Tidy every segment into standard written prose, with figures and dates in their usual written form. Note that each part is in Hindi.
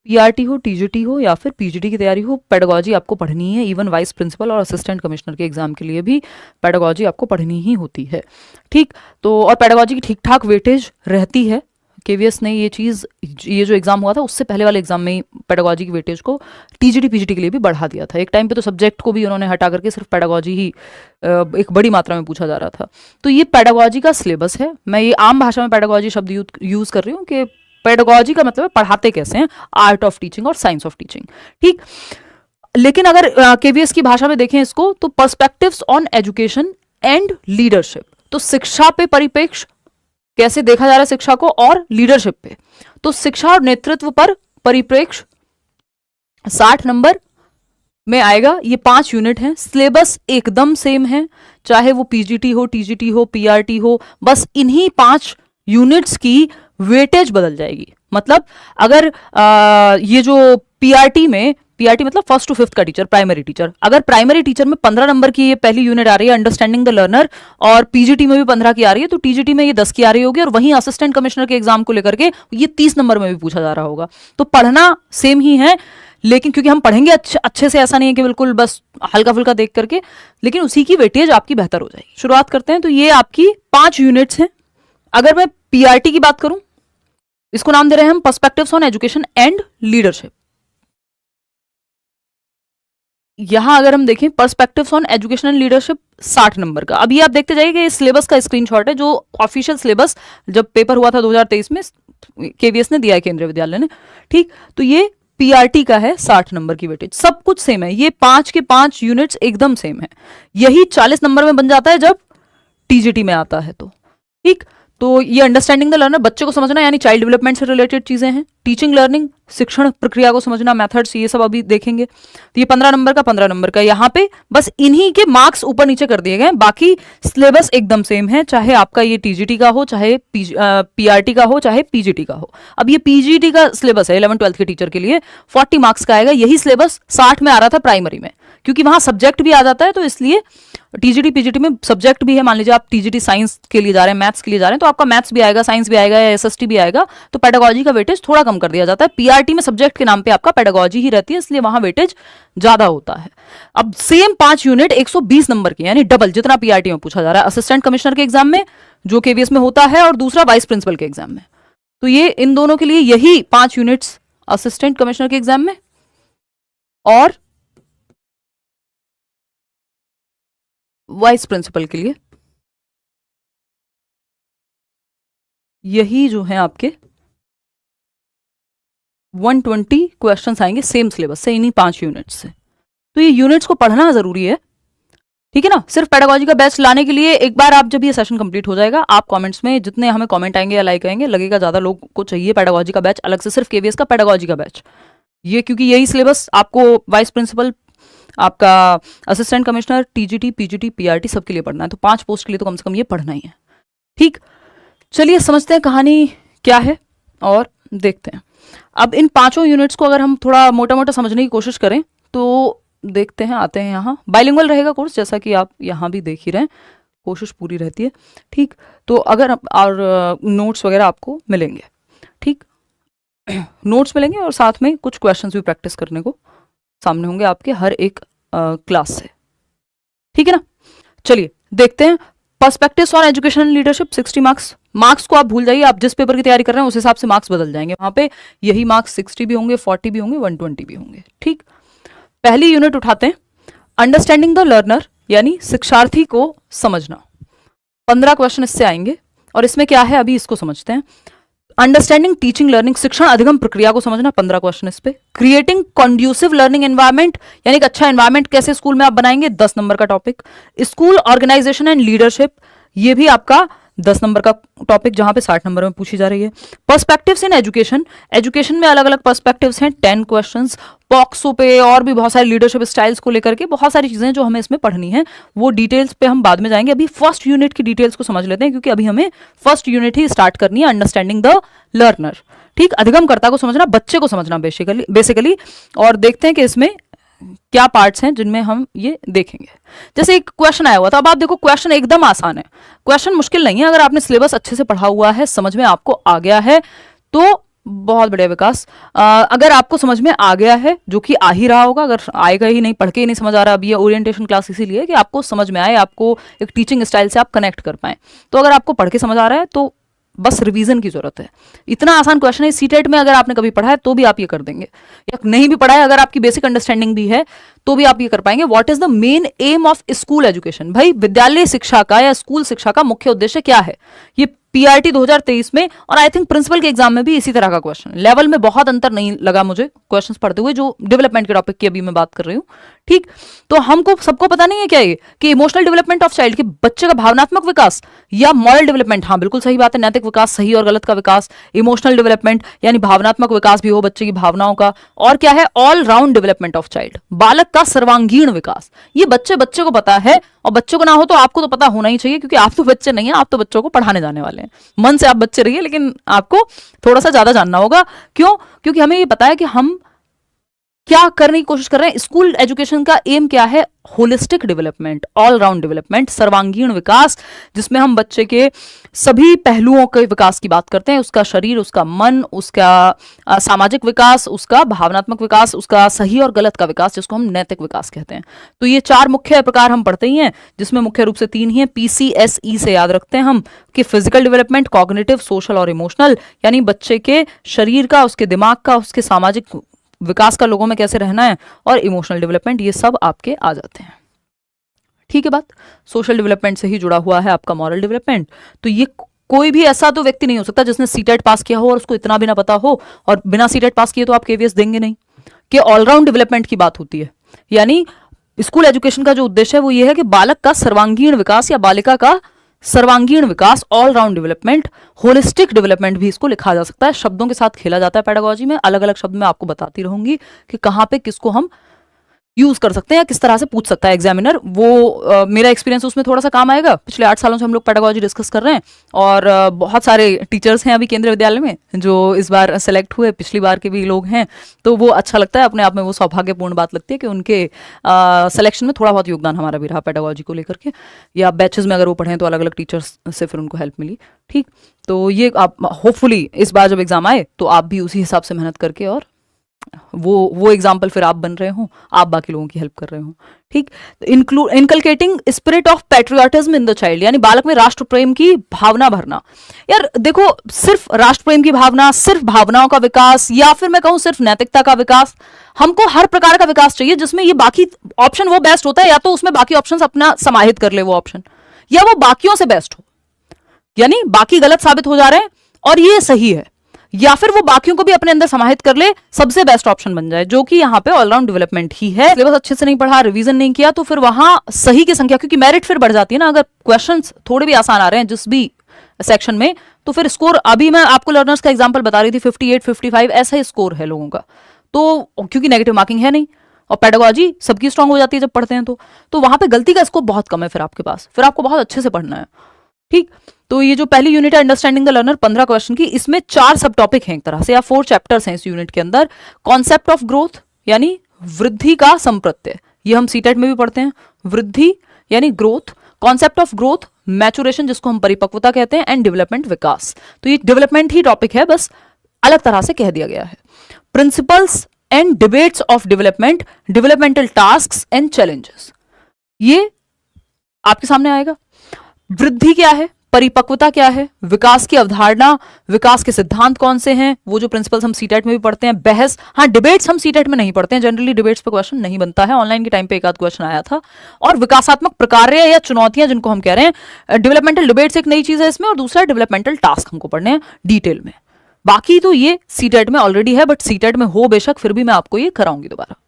पीआरटी हो, टीजीटी हो या फिर पीजीटी की तैयारी हो, पेडागोजी आपको पढ़नी है। इवन वाइस प्रिंसिपल और असिस्टेंट कमिश्नर के एग्जाम के लिए भी पेडागोजी आपको पढ़नी ही होती है। ठीक, तो और पेडागोजी की ठीक ठाक वेटेज रहती है। केवीएस ने ये जो एग्जाम हुआ था उससे पहले वाले एग्जाम में पेडागोजी की वेटेज को टीजीटी पीजीटी के लिए भी बढ़ा दिया था। एक टाइम पे तो सब्जेक्ट को भी उन्होंने हटा करके सिर्फ पेडागोजी ही एक बड़ी मात्रा में पूछा जा रहा था। तो ये पेडागोजी का सिलेबस है। मैं ये आम भाषा में पेडागोजी शब्द यूज कर रही हूँ कि पेडागोजी का मतलब है पढ़ाते कैसे हैं, आर्ट ऑफ टीचिंग और साइंस ऑफ टीचिंग। ठीक, लेकिन अगर केवीएस की भाषा में देखें इसको तो perspectives on education and leadership, तो शिक्षा पे परिप्रेक्ष्य कैसे देखा जा रहा है शिक्षा को, और लीडरशिप पे, तो शिक्षा और नेतृत्व पर परिप्रेक्ष्य 60 नंबर में आएगा। ये 5 यूनिट हैं। सिलेबस एकदम सेम है, चाहे वो पीजीटी हो, टीजीटी हो, पीआरटी हो, बस इन्हीं 5 यूनिट्स की वेटेज बदल जाएगी। मतलब अगर ये जो पीआरटी मतलब फर्स्ट टू फिफ्थ का टीचर, प्राइमरी टीचर, अगर प्राइमरी टीचर में 15 नंबर की ये पहली यूनिट आ रही है अंडरस्टैंडिंग द लर्नर, और पीजीटी में भी 15 की आ रही है, तो टीजीटी में ये 10 की आ रही होगी, और वहीं असिस्टेंट कमिश्नर के एग्जाम को लेकर के ये 30 नंबर में भी पूछा जा रहा होगा। तो पढ़ना सेम ही है, लेकिन क्योंकि हम पढ़ेंगे अच्छे से, ऐसा नहीं है कि बिल्कुल बस हल्का फुल्का देख करके, लेकिन उसी की वेटेज आपकी बेहतर हो जाएगी। शुरुआत करते हैं। तो ये आपकी 5 यूनिट्स हैं। अगर मैं पीआरटी की बात करूं, इसको नाम दे रहे हैं हम perspectives on education and leadership. यहां अगर हम देखें perspectives on education and leadership 60 number का। अभी आप देखते जाइए कि इस सिलेबस का स्क्रीनशॉट है जो ऑफिशियल सिलेबस जब पेपर हुआ था 2023 में केवीएस ने दिया है, केंद्रीय विद्यालय ने। ठीक, तो ये पीआरटी का है 60 नंबर की वेटेज। सब कुछ सेम है, ये 5 के 5 यूनिट्स एकदम सेम है। यही 40 नंबर में बन जाता है जब टीजीटी में आता है। तो ठीक, तो ये अंडरस्टैंडिंग द लर्नर, बच्चे को समझना, यानी चाइल्ड डेवलपमेंट से रिलेटेड चीजें हैं। टीचिंग लर्निंग, शिक्षण प्रक्रिया को समझना, मेथड्स, ये सब अभी देखेंगे। तो ये 15 नंबर का 15 नंबर का, यहाँ पे बस इन्हीं के मार्क्स ऊपर नीचे कर दिए गए। बाकी सिलेबस एकदम सेम है, चाहे आपका ये टीजीटी का हो, चाहे पीआरटी का हो, चाहे पीजीटी का हो। अब ये पीजीटी का सिलेबस है 11th 12th के टीचर के लिए, 40 मार्क्स का आएगा। यही सिलेबस 60 में आ रहा था प्राइमरी में, क्योंकि वहां सब्जेक्ट भी आ जाता है, तो इसलिए टीजीटी पीजीटी में सब्जेक्ट भी है। मान लीजिए आप टीजीटी साइंस के लिए जा रहे हैं, मैथ्स के लिए जा रहे हैं, तो आपका मैथ्स भी आएगा, साइंस भी आएगा, या एसएसटी भी आएगा, तो पेडागोजी का वेटेज थोड़ा कम कर दिया जाता है। पीआरटी में सब्जेक्ट के नाम पे आपका पेडागोजी ही रहती है, इसलिए वहां वेटेज ज्यादा होता है। अब सेम 5 यूनिट 120 नंबर की, यानी डबल जितना पीआरटी में पूछा जा रहा है, असिस्टेंट कमिश्नर के एग्जाम में जो केवीएस में होता है, और दूसरा वाइस प्रिंसिपल के एग्जाम में। तो ये इन दोनों के लिए यही 5 यूनिट्स असिस्टेंट कमिश्नर के एग्जाम में, और वाइस प्रिंसिपल के लिए यही जो है आपके 120 क्वेश्चंस आएंगे सेम सिलेबस से, इन्हीं 5 यूनिट्स से। तो ये यूनिट्स को पढ़ना जरूरी है, ठीक है ना। सिर्फ पेडागोजी का बैच लाने के लिए एक बार आप जब ये सेशन कंप्लीट हो जाएगा, आप कमेंट्स में जितने हमें कमेंट आएंगे या लाइक आएंगे, लगेगा ज्यादा लोग को चाहिए पेडागोजी का बैच अलग से, सिर्फ केवीएस का पेडागोजी का बैच। ये क्योंकि यही सिलेबस आपको वाइस प्रिंसिपल, आपका assistant commissioner, TGT PGT PRT सबके लिए पढ़ना है। तो 5 पोस्ट के लिए तो कम से कम ये पढ़ना ही है। ठीक, चलिए समझते हैं कहानी क्या है और देखते हैं। अब इन 5 यूनिट्स को अगर हम थोड़ा मोटा मोटा समझने की कोशिश करें तो देखते हैं, आते हैं यहाँ। बाइलिंगुअल रहेगा कोर्स, जैसा कि आप यहाँ भी देख ही रहे हैं, कोशिश पूरी रहती है। ठीक, तो अगर और नोट्स वगैरह आपको मिलेंगे, ठीक नोट्स मिलेंगे, और साथ में कुछ क्वेश्चंस भी प्रैक्टिस करने को सामने होंगे आपके हर एक क्लास से, ठीक है ना। चलिए देखते हैं। Perspectives on education and leadership 60 marks को आप भूल जाइए, आप जिस पेपर की तैयारी कर रहे हैं उस हिसाब से मार्क्स बदल जाएंगे। वहां पे यही मार्क्स 60 भी होंगे, 40 भी होंगे, 120 भी होंगे। ठीक, पहली यूनिट उठाते हैं, अंडरस्टैंडिंग द लर्नर, यानी शिक्षार्थी को समझना। 15 क्वेश्चन इससे आएंगे, और इसमें क्या है अभी इसको समझते हैं। अंडरस्टैंडिंग टीचिंग लर्निंग, शिक्षण अधिगम प्रक्रिया को समझना, 15 क्वेश्चन इस पे। क्रिएटिंग कॉन्ड्यूसिव लर्निंग एनवायरनमेंट, यानी एक अच्छा एनवायरनमेंट कैसे स्कूल में आप बनाएंगे, 10 नंबर का topic. School organisation and leadership, ये भी आपका 10 नंबर का टॉपिक, जहां पे 60 नंबर में पूछी जा रही है। पर्सपेक्टिव्स इन एजुकेशन, एजुकेशन में अलग अलग पर्सपेक्टिव्स हैं, 10 क्वेश्चंस। पॉक्सो पे और भी बहुत सारे लीडरशिप स्टाइल्स को लेकर के बहुत सारी चीजें जो हमें इसमें पढ़नी है, वो डिटेल्स पे हम बाद में जाएंगे। अभी फर्स्ट यूनिट की डिटेल्स को समझ लेते हैं, क्योंकि अभी हमें फर्स्ट यूनिट ही स्टार्ट करनी है, अंडरस्टैंडिंग द लर्नर। ठीक, अधिगमकर्ता को समझना, बच्चे को समझना बेसिकली, और देखते हैं कि इसमें क्या पार्ट्स हैं जिनमें हम ये देखेंगे। जैसे एक क्वेश्चन आया हुआ था, अब आप देखो क्वेश्चन एकदम आसान है, क्वेश्चन मुश्किल नहीं है। अगर आपने सिलेबस अच्छे से पढ़ा हुआ है, समझ में आपको आ गया है, तो बहुत बढ़िया विकास। अगर आपको समझ में आ गया है, जो कि आ ही रहा होगा, अगर आएगा ही नहीं, पढ़ के ही नहीं समझ आ रहा, अभी ये ओरिएंटेशन क्लास इसीलिए कि आपको समझ में आए, आपको एक टीचिंग स्टाइल से आप कनेक्ट कर पाए। तो अगर आपको पढ़ के समझ आ रहा है तो बस रिवीजन की जरूरत है। इतना आसान क्वेश्चन है, सीटेट में अगर आपने कभी पढ़ा है तो भी आप ये कर देंगे, या नहीं भी पढ़ा है, अगर आपकी बेसिक अंडरस्टैंडिंग भी है तो भी आप ये कर पाएंगे। What is the main M of school education? भाई विद्यालय शिक्षा का या स्कूल शिक्षा का मुख्य उद्देश्य क्या है? ये पीआरटी 2023 में, और आई थिंक प्रिंसिपल के एग्जाम में भी इसी तरह का क्वेश्चन, लेवल में बहुत अंतर नहीं लगा मुझे क्वेश्चंस पढ़ते हुए, जो डेवलपमेंट के टॉपिक की अभी मैं बात कर रही हूँ। ठीक, तो हमको सबको पता नहीं है क्या ये कि इमोशनल डेवलपमेंट ऑफ चाइल्ड, कि बच्चे का भावनात्मक विकास या मॉरल डेवलपमेंट? हाँ बिल्कुल सही बात है, नैतिक विकास, सही और गलत का विकास। इमोशनल डेवलपमेंट यानी भावनात्मक विकास भी हो बच्चे की भावनाओं का। और क्या है? All round development of child, बालक का सर्वांगीण विकास। ये बच्चे को पता है, और बच्चों को ना हो तो आपको तो पता होना ही चाहिए, क्योंकि आप तो बच्चे नहीं हैं, आप तो बच्चों को पढ़ाने जाने वाले हैं। मन से आप बच्चे रहिए, लेकिन आपको थोड़ा सा ज्यादा जानना होगा। क्यों? क्योंकि हमें ये पता है कि हम क्या करने की कोशिश कर रहे हैं। स्कूल एजुकेशन का एम क्या है? Holistic development, all round development, सर्वांगीण विकास, जिसमें हम बच्चे के सभी पहलुओं के विकास की बात करते हैं। उसका शरीर, उसका मन, उसका सामाजिक विकास, उसका भावनात्मक विकास, उसका सही और गलत का विकास, जिसको हम नैतिक विकास कहते हैं। तो ये 4 मुख्य प्रकार हम पढ़ते ही हैं, जिसमें मुख्य रूप से 3 ही हैं। PCSE से याद रखते हैं हम कि फिजिकल डेवलपमेंट, कॉग्निटिव, सोशल और इमोशनल, यानी बच्चे के शरीर का, उसके दिमाग का, उसके सामाजिक विकास का, लोगों में कैसे रहना है, और इमोशनल डेवलपमेंट, ये सब आपके आ जाते हैं। ठीक है बात। सोशल डेवलपमेंट से ही जुड़ा हुआ है आपका मॉरल डेवलपमेंट। तो ये कोई भी ऐसा तो व्यक्ति नहीं हो सकता जिसने सीटेट पास किया हो और उसको इतना भी ना पता हो, और बिना सीटेट पास किए तो आप केवीएस देंगे नहीं, कि ऑलराउंड डेवलपमेंट की बात होती है। यानी स्कूल एजुकेशन का जो उद्देश्य है वो ये है कि बालक का सर्वांगीण विकास या बालिका का सर्वांगीण विकास, all round development, holistic development भी इसको लिखा जा सकता है। शब्दों के साथ खेला जाता है पेडागोजी में, अलग अलग शब्द मैं आपको बताती रहूंगी कि कहां पे किसको हम यूज कर सकते हैं या किस तरह से पूछ सकता है एग्जामिनर। वो मेरा एक्सपीरियंस उसमें थोड़ा सा काम आएगा। पिछले 8 सालों से हम लोग पेडागोजी डिस्कस कर रहे हैं, और बहुत सारे टीचर्स हैं अभी केंद्रीय विद्यालय में जो इस बार सेलेक्ट हुए, पिछली बार के भी लोग हैं, तो वो अच्छा लगता है अपने आप में, वो सौभाग्यपूर्ण बात लगती है कि उनके सिलेक्शन में थोड़ा बहुत योगदान हमारा भी रहा पेडागोजी को लेकर के, या बैचेस में अगर वो पढ़ें तो अलग अलग टीचर्स से फिर उनको हेल्प मिली। ठीक, तो ये आप होपफुली इस बार जब एग्जाम आए तो आप भी उसी हिसाब से मेहनत करके, और वो एग्जाम्पल फिर आप बन रहे हो, आप बाकी लोगों की हेल्प कर रहे हो। ठीक, inculcating spirit of patriotism in the child, यानी बालक में राष्ट्र प्रेम की भावना भरना। यार देखो, सिर्फ राष्ट्र प्रेम की भावना, सिर्फ भावनाओं का विकास, या फिर मैं कहूं सिर्फ नैतिकता का विकास, हमको हर प्रकार का विकास चाहिए जिसमें ये बाकी ऑप्शन वो बेस्ट होता है, या तो उसमें बाकी ऑप्शन अपना समाहित कर ले वो ऑप्शन, या वो बाकियों से बेस्ट हो, यानी बाकी गलत साबित हो जा रहे हैं और ये सही है, या फिर वो बाकियों को भी अपने अंदर समाहित कर ले, सबसे बेस्ट ऑप्शन बन जाए, जो कि यहाँ पे ऑलराउंड डेवलपमेंट ही है। सिलेबस अच्छे से नहीं पढ़ा, रिवीजन नहीं किया, तो फिर वहां सही की संख्या, क्योंकि मेरिट फिर बढ़ जाती है ना, अगर क्वेश्चंस थोड़े भी आसान आ रहे हैं जिस भी सेक्शन में, तो फिर स्कोर, अभी मैं आपको लर्नर्स का एग्जाम्पल बता रही थी, 58, 55 ऐसा ही स्कोर है लोगों का, तो क्योंकि नेगेटिव मार्किंग है नहीं, और पेडागोजी सबकी स्ट्रांग हो जाती है जब पढ़ते हैं, तो वहां पे गलती का स्कोप बहुत कम है फिर आपके पास, फिर आपको बहुत अच्छे से पढ़ना है। ठीक, तो ये जो पहली यूनिट है अंडरस्टैंडिंग द लर्नर, 15 क्वेश्चन की, इसमें 4 सब टॉपिक हैं एक तरह से, या 4 चैप्टर्स हैं इस यूनिट के अंदर। कॉन्सेप्ट ऑफ ग्रोथ यानी वृद्धि का संप्रत्यय, ये हम सीटेट में भी पढ़ते हैं, वृद्धि यानी growth, concept of growth, maturation जिसको हम परिपक्वता कहते हैं, एंड डेवलपमेंट विकास। तो ये डेवलपमेंट ही टॉपिक है, बस अलग तरह से कह दिया गया है। Principles and debates of development, developmental tasks and challenges, ये आपके सामने आएगा। वृद्धि क्या है, परिपक्वता क्या है, विकास की अवधारणा, विकास के सिद्धांत कौन से हैं, वो जो प्रिंसिपल्स हम सीटेट में भी पढ़ते हैं। बहस, हाँ डिबेट्स हम सीटेट में नहीं पढ़ते हैं, जनरली डिबेट्स पे क्वेश्चन नहीं बनता है, ऑनलाइन के टाइम पे एक आध क्वेश्चन आया था। और विकासात्मक प्रक्रिया या चुनौतियां जिनको हम कह रहे हैं, डेवलपमेंटल डिबेट्स एक नई चीज है इसमें, और दूसरा डेवलपमेंटल टास्क हमको पढ़ने हैं डिटेल में। बाकी तो ये सीटेट में ऑलरेडी है, बट सीटेट में हो बेशक, फिर भी मैं आपको ये कराऊंगी दोबारा,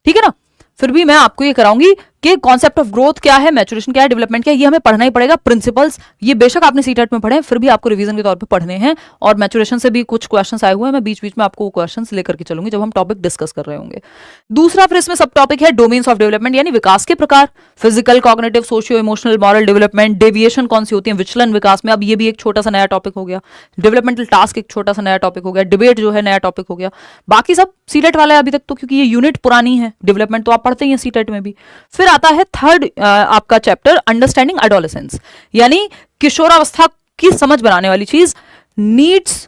ठीक है ना, फिर भी मैं आपको ये कराऊंगी कि कॉन्सेप्ट ऑफ ग्रोथ क्या है, मैचुरेशन क्या है, डेवलपमेंट क्या है, ये हमें पढ़ना ही पड़ेगा। प्रिंसिपल्स ये बेशक आपने सीटेट में पढ़े, फिर भी आपको रिवीजन के तौर पे पढ़ने हैं, और मैचुरेशन से भी कुछ क्वेश्चंस आए हुए हैं, मैं बीच बीच में आपको वो क्वेश्चंस लेकर के चलूंगी जब हम टॉपिक डिस्कस कर रहे होंगे। दूसरा फिर इसमें सब टॉपिक है डोमेन्स ऑफ डेवलपमेंट, यानी विकास के प्रकार, physical, cognitive, socio emotional, moral development, deviation कौन सी होती है, विचलन विकास में, अब ये भी एक छोटा सा नया टॉपिक हो गया। डेवलपमेंटल टास्क एक छोटा सा नया टॉपिक हो गया, डिबेट जो है नया टॉपिक हो गया। बाकी सब सीटेट वाला है अभी तक, तो क्योंकि ये यूनिट पुरानी है, डेवलपमेंट तो आप पढ़ते ही हैं सीटेट में भी। फिर आता है थर्ड आपका चैप्टर, अंडरस्टैंडिंग एडोलेसेंस, यानी किशोरावस्था की समझ बनाने वाली चीज, needs,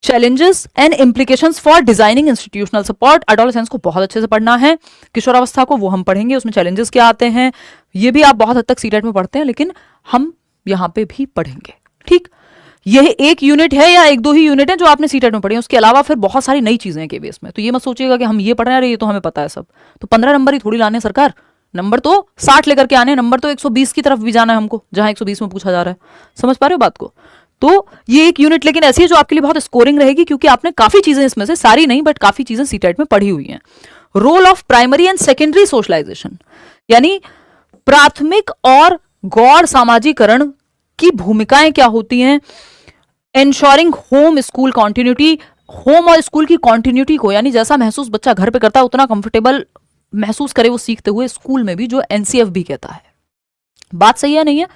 challenges and implications for designing institutional support. Adolescence को बहुत अच्छे से पढ़ना है, किशोरावस्था को वो हम पढ़ेंगे, उसमें चैलेंजेस क्या आते हैं ये भी आप बहुत हद तक सीटेट में पढ़ते हैं, लेकिन हम यहाँ पे भी पढ़ेंगे। ठीक, यह एक यूनिट है या एक दो ही यूनिट है जो आपने सीटेट में पढ़ी है, उसके अलावा फिर बहुत सारी नई चीजें हैं केवीएस में। तो ये मत सोचिएगा कि हम ये पढ़ रहे हैं, ये तो हमें पता है सब। तो 15 नंबर ही थोड़ी लाने सरकार, नंबर तो 60 लेकर के आने, नंबर तो 120 की तरफ भी जाना है हमको, जहां 120 में पूछा जा रहा है। समझ पा रहे हो बात को? तो ये एक यूनिट लेकिन ऐसी है जो आपके लिए बहुत स्कोरिंग रहेगी, क्योंकि आपने काफी चीजें इसमें से, सारी नहीं बट काफी चीजें सीटेट में पढ़ी हुई हैं। Role of primary and secondary socialisation, यानी प्राथमिक और गौड़ सामाजिकरण की भूमिकाएं क्या होती हैं। Ensuring home school continuity, home और स्कूल की कॉन्टिन्यूटी को, यानी जैसा महसूस बच्चा घर पे करता है उतना कंफर्टेबल महसूस करे वो सीखते हुए स्कूल में भी, जो एनसीएफ भी कहता है। बात सही है नहीं है?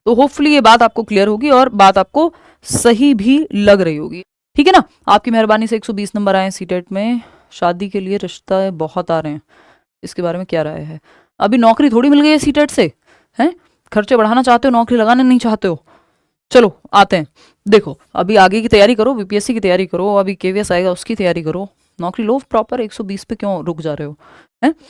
तो होपफुली ये बात आपको क्लियर होगी और बात आपको सही भी लग रही होगी। ठीक है ना? आपकी मेहरबानी से 120 नंबर आए सीटेट में। शादी के लिए रिश्ता बहुत आ रहे हैं, इसके बारे में क्या राय है? अभी नौकरी थोड़ी मिल गई है सीटेट से, हैं? खर्चे बढ़ाना चाहते हो, नौकरी लगाना नहीं चाहते हो? चलो आते हैं। देखो, अभी आगे की तैयारी करो, बीपीएससी की तैयारी करो, अभी केवीएस आएगा उसकी तैयारी करो, नौकरी लो प्रॉपर। 120 पे क्यों रुक जा रहे हो? हैं?